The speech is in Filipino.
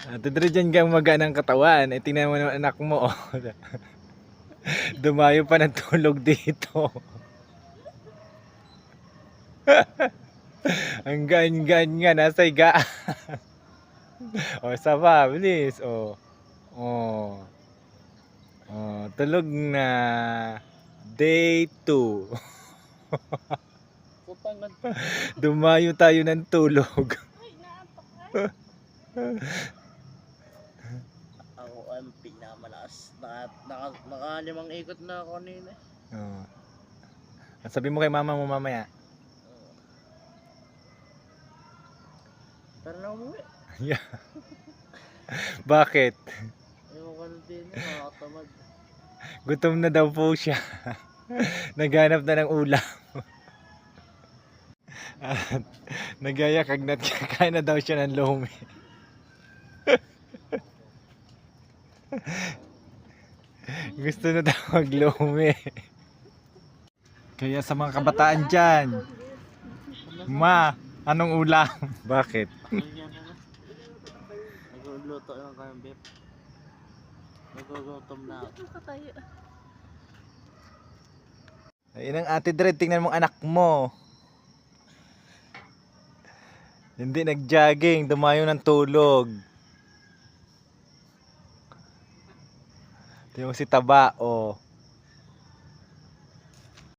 Ate Dre, dyan kang magaan ng katawan. Eh, tingnan mo naman anak mo. Oh. Dumayo pa ng tulog dito. Ang gaan-gaan nga, nasa higaan. O, saba, bilis. O. O. O, tulog na. Day 2. Dumayo tayo ng tulog. Ako ang pinamalakas. Naka 5 ikot na ako kanina. Oh. Sabi mo kay mama mo mamaya. Tara na umuwi. Yeah. Bakit? Ewan ko na din, nakakatamad. Gutom na daw po siya. Naghanap na ng ulam. At nagayakagnat, kakain na daw siya ng lomi. Gusto na daw maglomi. Kaya sa mga kabataan dyan, ma, anong ulam? Bakit? Nagluluto lang kayong beef. Nagugutom na ako. Ayun ang Ate Dre, tingnan mong anak mo. Hindi nag-jogging, dumayo ng tulog. Tingnan mo si Taba, oh.